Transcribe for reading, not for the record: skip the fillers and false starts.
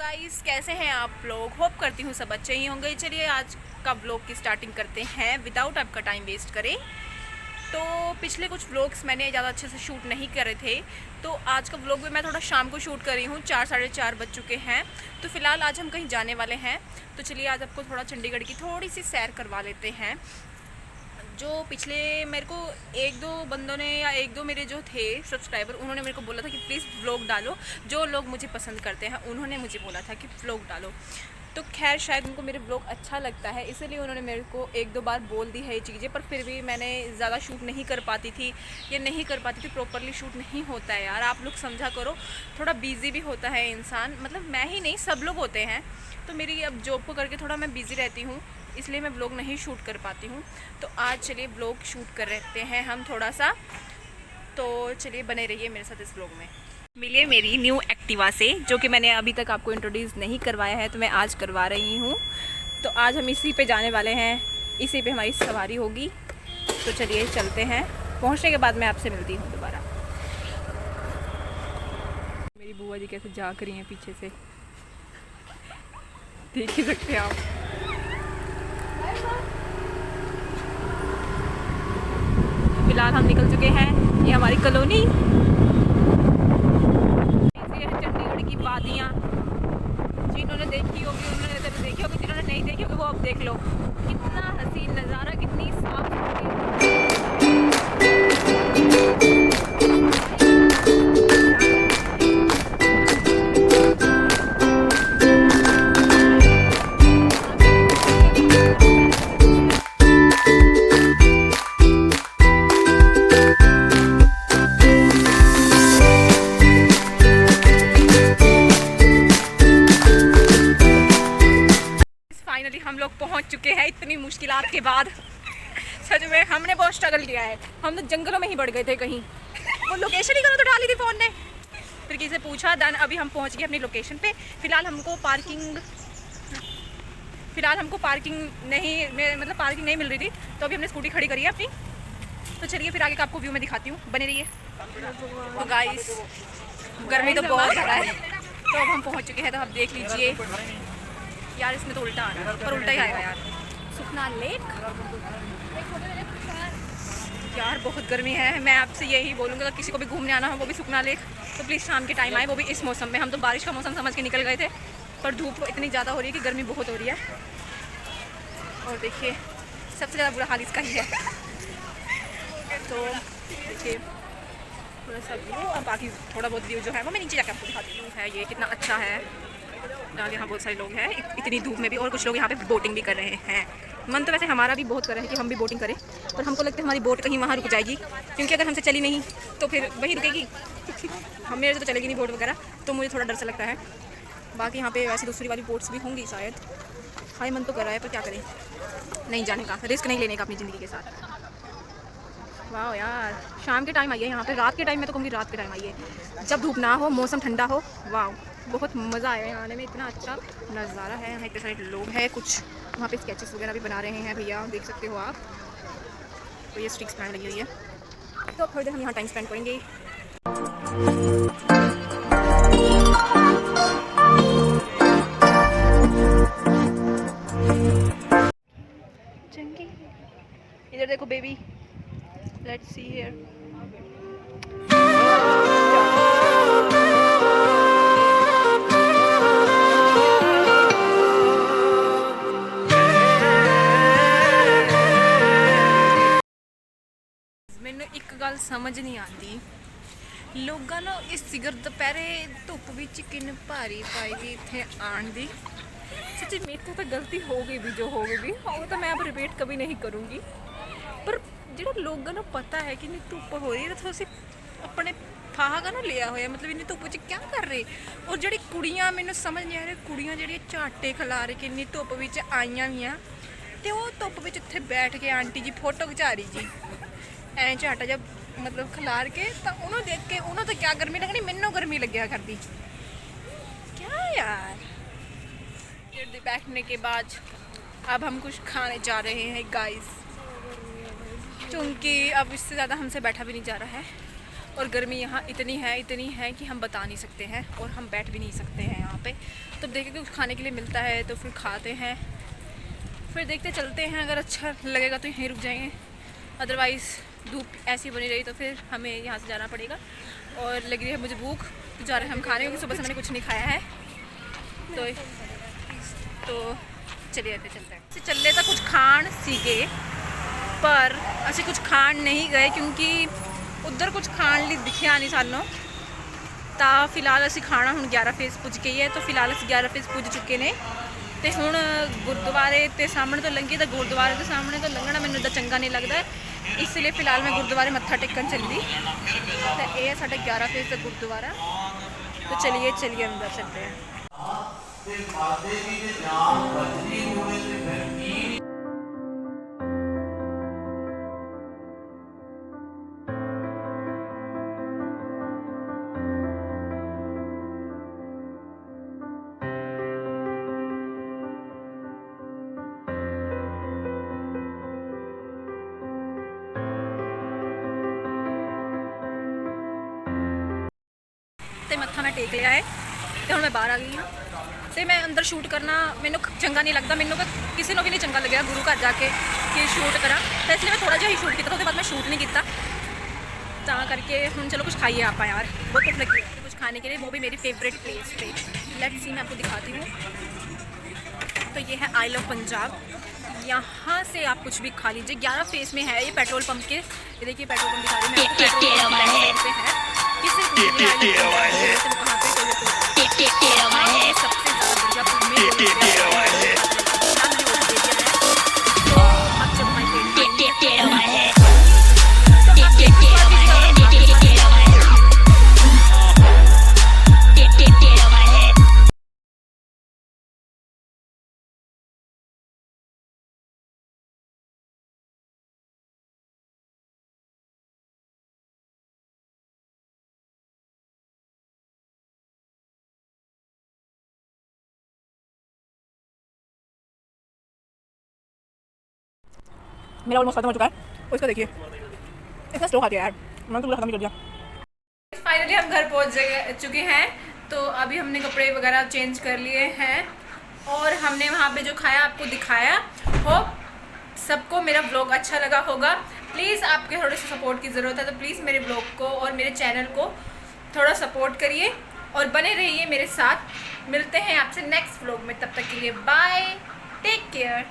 Guys, कैसे हैं आप लोग। होप करती हूँ सब अच्छे ही होंगे। चलिए आज का व्लॉग की स्टार्टिंग करते हैं विदाउट आपका टाइम वेस्ट करें। तो पिछले कुछ व्लॉग्स मैंने ज़्यादा अच्छे से शूट नहीं करे थे, तो आज का व्लॉग भी मैं थोड़ा शाम को शूट कर रही हूँ। 4 साढ़े 4 बज चुके हैं। तो फ़िलहाल आज हम कहीं जाने वाले हैं, तो चलिए आज आपको थोड़ा चंडीगढ़ की थोड़ी सी सैर करवा लेते हैं। जो पिछले मेरे को एक दो बंदों ने या एक दो मेरे जो थे सब्सक्राइबर, उन्होंने मेरे को बोला था कि प्लीज़ व्लॉग डालो। जो लोग मुझे पसंद करते हैं उन्होंने मुझे बोला था कि व्लॉग डालो। तो खैर शायद उनको मेरे व्लॉग अच्छा लगता है, इसलिए उन्होंने मेरे को एक दो बार बोल दी है ये चीज़ें। पर फिर भी मैंने ज़्यादा शूट नहीं कर पाती थी, या नहीं कर पाती थी। प्रॉपरली शूट नहीं होता है यार, आप लोग समझा करो। थोड़ा बिज़ी भी होता है इंसान, मतलब मैं ही नहीं सब लोग होते हैं। तो मेरी अब जॉब को करके थोड़ा मैं बिज़ी रहती हूँ, इसलिए मैं व्लॉग नहीं शूट कर पाती हूँ। तो आज चलिए व्लॉग शूट कर रहते हैं हम थोड़ा सा। तो चलिए बने रहिए मेरे साथ इस व्लॉग में। मिलिए मेरी न्यू एक्टिवा से, जो कि मैंने अभी तक आपको इंट्रोड्यूस नहीं करवाया है, तो मैं आज करवा रही हूँ। तो आज हम इसी पे जाने वाले हैं, इसी पे हमारी सवारी होगी। तो चलिए चलते हैं। पहुँचने के बाद मैं आपसे मिलती हूँ दोबारा। मेरी बुआ जी कैसे झाँक रही हैं पीछे से, देख ही सकते हैं आप। फिलहाल हम निकल चुके हैं, ये हमारी कॉलोनी। चंडीगढ़ की वादियाँ जिन्होंने देखी होगी उन्होंने तभी देखी होगी, जिन्होंने नहीं देखी होगी वो अब देख लो। कितना हसीन नज़ारा, कितनी साफ हम लोग पहुंच चुके हैं इतनी मुश्किलात के बाद। सच में हमने बहुत स्ट्रगल किया है। हम तो जंगलों में ही बढ़ गए थे कहीं। वो लोकेशन ही गलत उठा ली थी फ़ोन ने, फिर किसी से पूछा, देन अभी हम पहुंच गए अपनी लोकेशन पे। फ़िलहाल हमको पार्किंग नहीं मिल रही थी, तो अभी हमने स्कूटी खड़ी करी है अपनी। तो चलिए फिर आगे का आपको व्यू में दिखाती हूँ, बने रहिए। तो गाइस गर्मी तो बहुत ज़्यादा है, तो अब हम पहुँच चुके हैं। तो आप देख लीजिए यार, इसमें तो उल्टा आ रहा है, पर उल्टा ही आएगा यार। सुखना लेक यार, बहुत गर्मी है। मैं आपसे यही बोलूँगा अगर किसी को भी घूमने आना हो, वो भी सुखना लेक, तो प्लीज़ शाम के टाइम आए, वो भी इस मौसम में। हम तो बारिश का मौसम समझ के निकल गए थे, पर धूप इतनी ज़्यादा हो रही है कि गर्मी बहुत हो रही है। और देखिए सबसे ज़्यादा बुरा हाल इसका ही है। तो देखिए थोड़ा सा व्यू, और बाकी थोड़ा बहुत व्यू जो है वो मैं नीचे जाकर आपको दिखाती हूँ। है ये कितना अच्छा है। यहाँ बहुत सारे लोग हैं इतनी धूप में भी, और कुछ लोग यहाँ पे बोटिंग भी कर रहे हैं। मन तो वैसे हमारा भी बहुत कर रहा है कि हम भी बोटिंग करें, पर हमको लगता है हमारी बोट कहीं वहाँ रुक जाएगी, क्योंकि अगर हमसे चली नहीं तो फिर वहीं रुकेगी। हम मेरे से तो चलेगी नहीं बोट वगैरह, तो मुझे थोड़ा डर सा लगता है। बाकी यहाँ पे वैसे दूसरी वाली बोट्स भी होंगी शायद। हाई मन तो कर रहा है, पर क्या करें, नहीं जाने का, रिस्क नहीं लेने का अपनी ज़िंदगी के साथ। वाह यार, शाम के टाइम आइए यहाँ पे, रात के टाइम में तो कहूँगी रात के टाइम आइए, जब धूप ना हो, मौसम ठंडा हो। वाह, बहुत मज़ा आया यहाँ आने में, इतना अच्छा नज़ारा है। यहाँ इतने सारे लोग हैं, कुछ वहाँ पे स्केचेस वगैरह भी बना रहे हैं भैया, देख सकते हो आप। तो ये स्टिक्स प्लान लगी हुई है, तो थोड़ी देर हम यहाँ टाइम स्पेंड करेंगे। इधर देखो बेबी, लेट्स सी हियर। मैंने एक गल समझ नहीं आती, लोगों ने इस सिगर दोपहरे धुप विच किन भारी पाई भी इतने आने दी। सच्ची मेरे को तो गलती हो गई भी, जो हो गई भी, वो तो मैं अब रिपीट कभी नहीं करूँगी। पर जो लोगों को पता है कि इतनी धुप हो रही है, तो तुम अपने फाहा का ना लिया हुआ, मतलब इन्नी धुप क्या कर रहे। और जी कुड़ियाँ, मैंने समझ नहीं आ रही, कुड़ियाँ जी झाटे खिला रही कि इन्नी धुप आईया हुई, तो वो धुप इत्थे बैठ के आंटी जी फोटो खिचा रही जी, ऐ झाटा जब मतलब खिलार के, तो उन्होंने देख के उन्होंने तो क्या गर्मी लगनी, मैनू गर्मी लग्या करती क्या यार। बैठने के बाद अब हम कुछ खाने जा रहे हैं गाइस, क्योंकि अब इससे ज़्यादा हमसे बैठा भी नहीं जा रहा है। और गर्मी यहाँ इतनी है कि हम बता नहीं सकते हैं, और हम बैठ भी नहीं सकते हैं यहाँ पे। तो देखिए कुछ खाने के लिए मिलता है तो फिर खाते हैं, फिर देखते चलते हैं। अगर अच्छा लगेगा तो यहीं रुक जाएंगे, अदरवाइज़ धूप ऐसी बनी रही तो फिर हमें यहाँ से जाना पड़ेगा। और लग रही है मुझे भूख, तो जा रहे हैं हम खाने, क्योंकि सुबह से मैंने कुछ नहीं खाया है। तो चलिए ऐसे चलते हैं। चले तो कुछ खाण सीगे, पर असी कुछ खाण नहीं गए क्योंकि उधर कुछ खाण लिए दिखिया नहीं सानों। तो फिलहाल असी खाना हुण 11 फेस पुज गई है, तो फिलहाल असी 11 फेस पुज चुके ने। तो हुण गुरुद्वारे के सामने तो लंघी, तो गुरुद्वारे के सामने तो लंघना मैनूं इदा चंगा नहीं लगता, इसलिए फिलहाल मैं गुरुद्वारे मत्था टेकन चली। तो यह साडा 11 फेस का गुरुद्वारा। तो चलिए अंदर चलते हैं। तो मत्था मैं टेक लिया है, तो हम मैं बाहर आ गई हाँ। तो मैं अंदर शूट करना मैनू चंगा नहीं लगता, मैनू किसी को भी नहीं चंगा लगे गुरु घर जाके कि शूट करा, तो इसलिए मैं थोड़ा जिहा ही शूट किया, उसके बाद मैं शूट नहीं किया। तो करके हम चलो कुछ खाइए आप यार, बहुत भूख लगी है कुछ खाने के लिए, वो भी मेरी फेवरेट प्लेस पे। लेट्स सी, मैं आपको दिखाती हूँ। तो ये है आई लव पंजाब, यहाँ से आप कुछ भी खा लीजिए। 11 फेस में है ये पेट्रोल पंप के, ये देखिए पेट्रोल पंप दिखा रही है मैं, किसी सबसे मेरा ऑलमोस्ट खत्म हो चुका है, और इसका देखिए इतना स्लो खा दिया यार, मैंने तो पूरा खत्म ही कर दिया। फाइनली हम घर पहुंच चुके हैं, तो अभी हमने कपड़े वगैरह चेंज कर लिए हैं, और हमने वहाँ पे जो खाया आपको दिखाया। होप सबको मेरा ब्लॉग अच्छा लगा होगा। प्लीज़ आपके थोड़े से सपोर्ट की ज़रूरत है, तो प्लीज़ मेरे ब्लॉग को और मेरे चैनल को थोड़ा सपोर्ट करिए और बने रहिए मेरे साथ। मिलते हैं आपसे नेक्स्ट ब्लॉग में, तब तक के लिए बाय, टेक केयर।